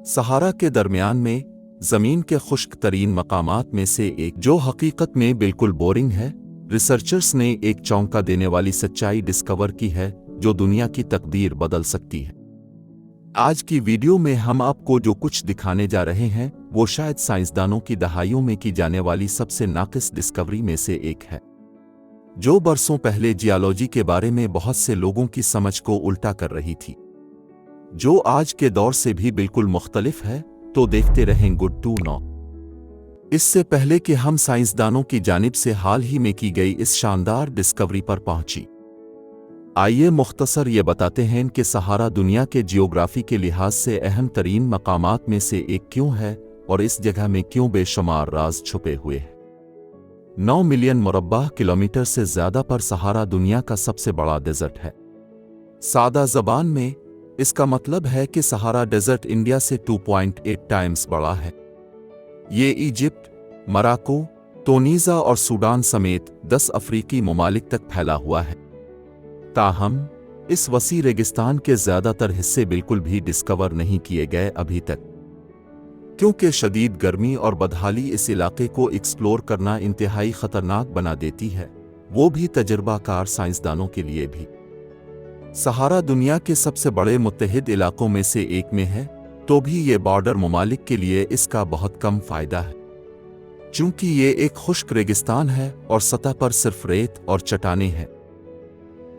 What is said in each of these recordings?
सहारा के दरमियान में ज़मीन के खुश्क तरीन मकामात में से एक, जो हकीकत में बिल्कुल बोरिंग है, रिसर्चर्स ने एक चौंका देने वाली सच्चाई डिस्कवर की है जो दुनिया की तकदीर बदल सकती है। आज की वीडियो में हम आपको जो कुछ दिखाने जा रहे हैं वो शायद साइंसदानों की दहाइयों में की जाने वाली सबसे नाक़िस डिस्कवरी में से एक है, जो बरसों पहले जियोलॉजी के बारे में बहुत से लोगों की समझ को उल्टा कर रही थी, जो आज के दौर से भी बिल्कुल मुख्तलिफ है। तो देखते रहें गुड टू नो। इससे पहले कि हम साइंसदानों की जानिब से हाल ही में की गई इस शानदार डिस्कवरी पर पहुंची, आइए मुख्तसर ये बताते हैं कि सहारा दुनिया के जियोग्राफी के लिहाज से अहम तरीन मकामात में से एक क्यों है और इस जगह में क्यों बेशुमार राज छुपे हुए हैं। 9 मिलियन मुरब्बा किलोमीटर से ज्यादा पर सहारा दुनिया का सबसे बड़ा डेजर्ट है। सादा ज़बान में इसका मतलब है कि सहारा डेजर्ट इंडिया से 2.8 टाइम्स बड़ा है। ये इजिप्ट, मोरक्को, तुनीज़ा और सूडान समेत 10 अफ्रीकी ममालिक तक फैला हुआ है। ताहम इस वसी रेगिस्तान के ज़्यादातर हिस्से बिल्कुल भी डिस्कवर नहीं किए गए अभी तक, क्योंकि शदीद गर्मी और बदहाली इस इलाके को एक्सप्लोर करना इंतहाई ख़तरनाक बना देती है, वो भी तजुर्बाकार साइंसदानों के लिए भी। सहारा दुनिया के सबसे बड़े मुत्तहिद इलाकों में से एक में है, तो भी ये बॉर्डर ममालिक के लिए इसका बहुत कम फ़ायदा है, चूंकि ये एक खुश्क रेगिस्तान है और सतह पर सिर्फ रेत और चट्टानें हैं।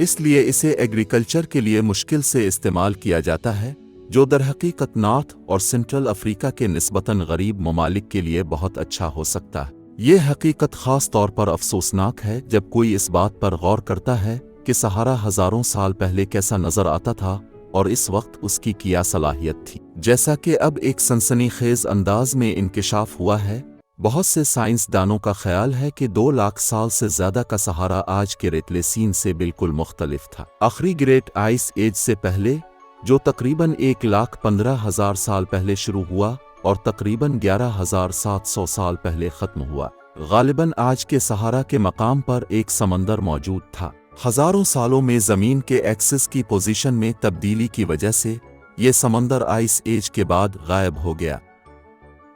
इसलिए इसे एग्रीकल्चर के लिए मुश्किल से इस्तेमाल किया जाता है, जो दरहकीकत नॉर्थ और सेंट्रल अफ्रीका के निस्बतन गरीब ममालिक के लिए बहुत अच्छा हो सकता है। ये हकीकत ख़ास तौर पर अफसोसनाक है जब कोई इस बात पर गौर करता है कि सहारा हज़ारों साल पहले कैसा नज़र आता था और इस वक्त उसकी क्या सलाहियत थी। जैसा कि अब एक सनसनीखेज़ अंदाज में इंकिशाफ हुआ है, बहुत से साइंसदानों का ख्याल है कि 2 लाख साल से ज़्यादा का सहारा आज के रेतले सीन से बिल्कुल मुख्तलिफ था। आखिरी ग्रेट आइस एज से पहले, जो तकरीबन 1,15,000 साल पहले शुरू हुआ और तकरीबन 11,700 साल पहले ख़त्म हुआ, गालिबन आज के सहारा के मकाम पर एक समंदर मौजूद था। हज़ारों सालों में ज़मीन के एक्सिस की पोजीशन में तब्दीली की वजह से ये समंदर आइस एज के बाद गायब हो गया,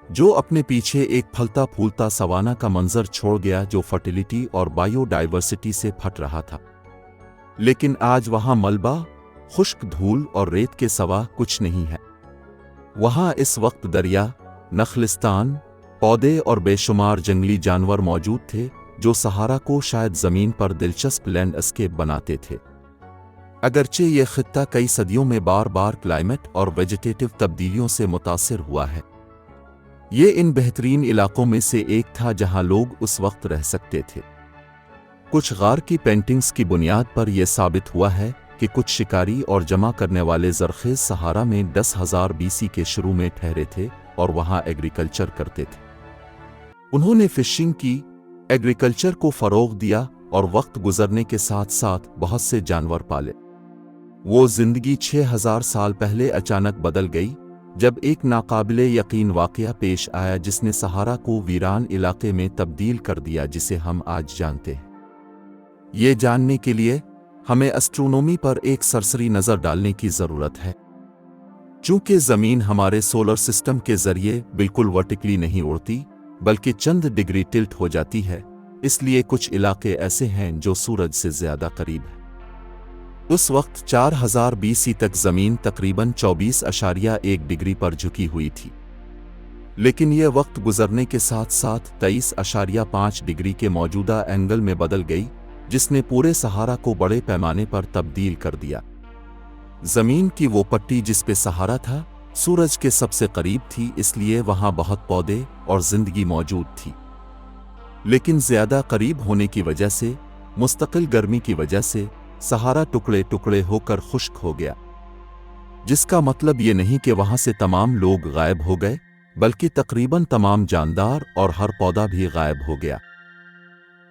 जो अपने पीछे एक फलता फूलता सवाना का मंजर छोड़ गया जो फर्टिलिटी और बायोडाइवर्सिटी से फट रहा था। लेकिन आज वहाँ मलबा, खुश्क धूल और रेत के सिवा कुछ नहीं है। वहाँ इस वक्त दरिया, नखलिस्तान, पौधे और बेशुमार जंगली जानवर मौजूद थे, जो सहारा को शायद ज़मीन पर दिलचस्प लैंडस्केप बनाते थे। अगरचे ये खित्ता कई सदियों में बार बार क्लाइमेट और वेजिटेटिव तब्दीलियों से मुतासिर हुआ है। ये इन बेहतरीन इलाकों में से एक था जहां लोग उस वक्त रह सकते थे। कुछ गार की पेंटिंग्स की बुनियाद पर यह साबित हुआ है कि कुछ शिकारी और जमा करने वाले ज़रखेज़ सहारा में 10,000 BC के शुरू में ठहरे थे और वहां एग्रीकल्चर करते थे। उन्होंने फिशिंग की, एग्रीकल्चर को फ़रोग़ दिया और वक्त गुजरने के साथ साथ बहुत से जानवर पाले। वो ज़िंदगी 6,000 साल पहले अचानक बदल गई जब एक नाकाबिले यकीन वाक़या पेश आया जिसने सहारा को वीरान इलाके में तब्दील कर दिया जिसे हम आज जानते हैं। ये जानने के लिए हमें एस्ट्रोनॉमी पर एक सरसरी नज़र डालने की ज़रूरत है। चूँकि ज़मीन हमारे सोलर सिस्टम के ज़रिए बिल्कुल वर्टिकली नहीं उड़ती बल्कि चंद डिग्री टिल्ट हो जाती है, इसलिए कुछ इलाके ऐसे हैं जो सूरज से ज़्यादा करीब है। उस वक्त 4000 BC तक ज़मीन तकरीबन 24.1 डिग्री पर झुकी हुई थी, लेकिन यह वक्त गुजरने के साथ साथ 23.5 डिग्री के मौजूदा एंगल में बदल गई, जिसने पूरे सहारा को बड़े पैमाने पर तब्दील कर दिया। ज़मीन की वो पट्टी जिस पे सहारा था सूरज के सबसे करीब थी, इसलिए वहाँ बहुत पौधे और ज़िंदगी मौजूद थी। लेकिन ज़्यादा करीब होने की वजह से, मुस्तकिल गर्मी की वजह से सहारा टुकड़े टुकड़े होकर खुश्क हो गया, जिसका मतलब ये नहीं कि वहाँ से तमाम लोग गायब हो गए, बल्कि तकरीबन तमाम जानदार और हर पौधा भी गायब हो गया।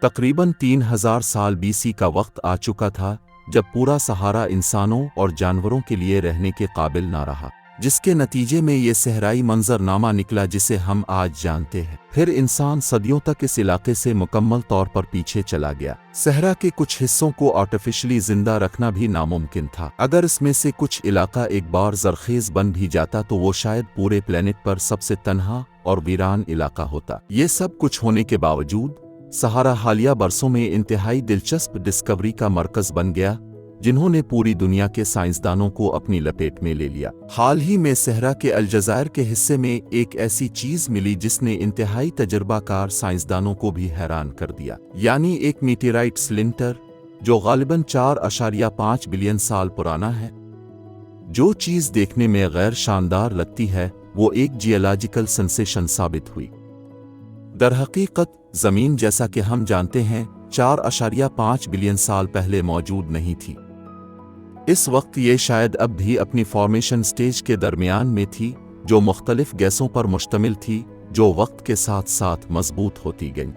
तकरीबन 3,000 साल BC का वक्त आ चुका था जब पूरा सहारा इंसानों और जानवरों के लिए रहने के काबिल ना रहा। जिसके नतीजे में ये सहराई मंजरनामा निकला जिसे हम आज जानते हैं। फिर इंसान सदियों तक इस इलाके से मुकम्मल तौर पर पीछे चला गया। सहरा के कुछ हिस्सों को आर्टिफिशियली जिंदा रखना भी नामुमकिन था। अगर इसमें से कुछ इलाका एक बार जरखेज बन भी जाता तो वो शायद पूरे प्लेनेट पर सबसे तन्हा और वीरान इलाका होता। ये सब कुछ होने के बावजूद सहारा हालिया बरसों में इंतहाई दिलचस्प डिस्कवरी का मरकज बन गया, जिन्होंने पूरी दुनिया के साइंसदानों को अपनी लपेट में ले लिया। हाल ही में सहरा के अलजज़ायर के हिस्से में एक ऐसी चीज मिली जिसने इंतहाई तजर्बाकार साइंसदानों को भी हैरान कर दिया, यानी एक मीटेराइट स्लिंटर जो गालिबन 4.5 बिलियन साल पुराना है। जो चीज देखने में गैर शानदार लगती है वो एक जियोलॉजिकल सेंसेशन साबित हुई। दरहकीकत जमीन जैसा कि हम जानते हैं 4.5 बिलियन साल पहले मौजूद नहीं थी। इस वक्त ये शायद अब भी अपनी फॉर्मेशन स्टेज के दरमियान में थी, जो मुख्तलिफ गैसों पर मुश्तमिल थी जो वक्त के साथ साथ मजबूत होती गईं।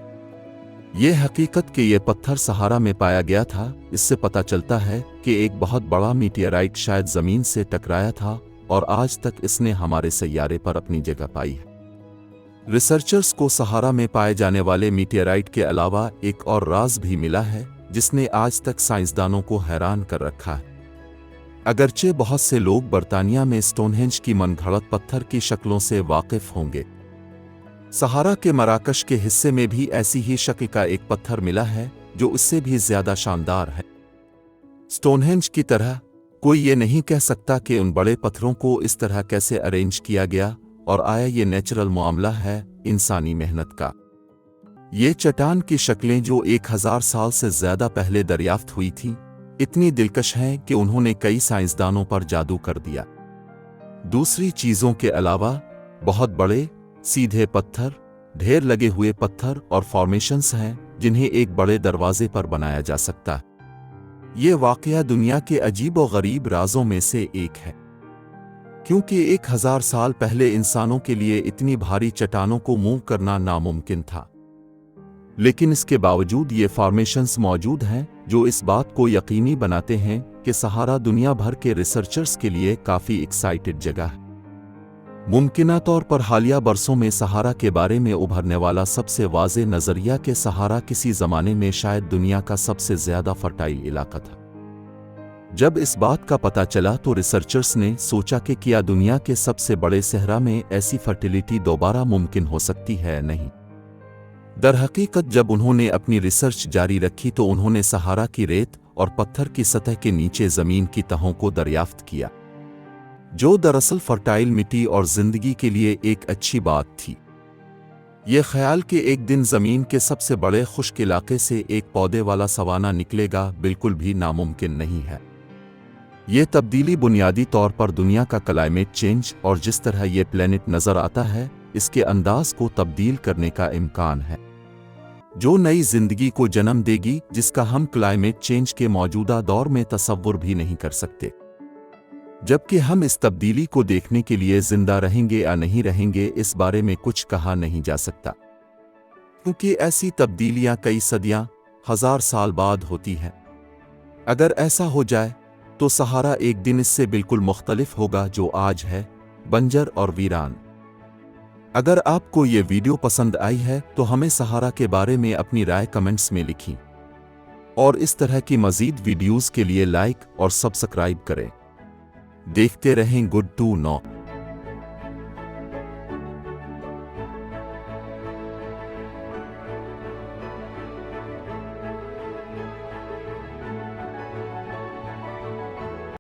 ये हकीकत कि ये पत्थर सहारा में पाया गया था, इससे पता चलता है कि एक बहुत बड़ा मीटियोराइट शायद जमीन से टकराया था और आज तक इसने हमारे सैयारे पर अपनी जगह पाई है। रिसर्चर्स को सहारा में पाए जाने वाले मीटियोराइट के अलावा एक और राज भी मिला है जिसने आज तक साइंसदानों को हैरान कर रखा है। अगरचे बहुत से लोग बर्तानिया में स्टोनहेंज की मनगढ़ंत पत्थर की शक्लों से वाकिफ होंगे, सहारा के मराकश के हिस्से में भी ऐसी ही शक्ल का एक पत्थर मिला है जो उससे भी ज्यादा शानदार है। स्टोनहेंज की तरह कोई ये नहीं कह सकता कि उन बड़े पत्थरों को इस तरह कैसे अरेंज किया गया और आया ये नेचुरल मामला है इंसानी मेहनत का। ये चट्टान की शक्लें जो 1000 साल से ज्यादा पहले दरियाफ्त हुई थी इतनी दिलकश हैं कि उन्होंने कई साइंसदानों पर जादू कर दिया। दूसरी चीजों के अलावा बहुत बड़े सीधे पत्थर, ढेर लगे हुए पत्थर और फॉर्मेशंस हैं जिन्हें एक बड़े दरवाजे पर बनाया जा सकता है। ये वाकया दुनिया के अजीब और गरीब राजों में से एक है, क्योंकि 1000 साल पहले इंसानों के लिए इतनी भारी चट्टानों को मूव करना नामुमकिन था। लेकिन इसके बावजूद ये फॉर्मेशंस मौजूद हैं जो इस बात को यकीनी बनाते हैं कि सहारा दुनिया भर के रिसर्चर्स के लिए काफी एक्साइटेड जगह है। मुमकिना तौर पर हालिया बरसों में सहारा के बारे में उभरने वाला सबसे वाज़ेह नजरिया कि सहारा किसी जमाने में शायद दुनिया का सबसे ज्यादा फर्टाइल इलाका था। जब इस बात का पता चला तो रिसर्चर्स ने सोचा कि क्या दुनिया के सबसे बड़े सहरा में ऐसी फर्टिलिटी दोबारा मुमकिन हो सकती है? नहीं। दरहकीकत जब उन्होंने अपनी रिसर्च जारी रखी तो उन्होंने सहारा की रेत और पत्थर की सतह के नीचे जमीन की तहों को दरियाफ्त किया, जो दरअसल फर्टाइल मिट्टी और जिंदगी के लिए एक अच्छी बात थी। ये ख्याल कि एक दिन जमीन के सबसे बड़े खुश्क इलाके से एक पौधे वाला सवाना निकलेगा बिल्कुल भी नामुमकिन नहीं है। ये तब्दीली बुनियादी तौर पर दुनिया का क्लाइमेट चेंज और जिस तरह ये प्लेनेट नजर आता है इसके अंदाज को तब्दील करने का इम्कान है, जो नई जिंदगी को जन्म देगी जिसका हम क्लाइमेट चेंज के मौजूदा दौर में तसव्वुर भी नहीं कर सकते। जबकि हम इस तब्दीली को देखने के लिए जिंदा रहेंगे या नहीं रहेंगे इस बारे में कुछ कहा नहीं जा सकता, क्योंकि ऐसी तब्दीलियां कई सदियां, 1000 साल बाद होती हैं। अगर ऐसा हो जाए तो सहारा एक दिन इससे बिल्कुल मुख्तलिफ होगा जो आज है, बंजर और वीरान। अगर आपको ये वीडियो पसंद आई है तो हमें सहारा के बारे में अपनी राय कमेंट्स में लिखी और इस तरह की मजीद वीडियोस के लिए लाइक और सब्सक्राइब करें। देखते रहें गुड टू नो।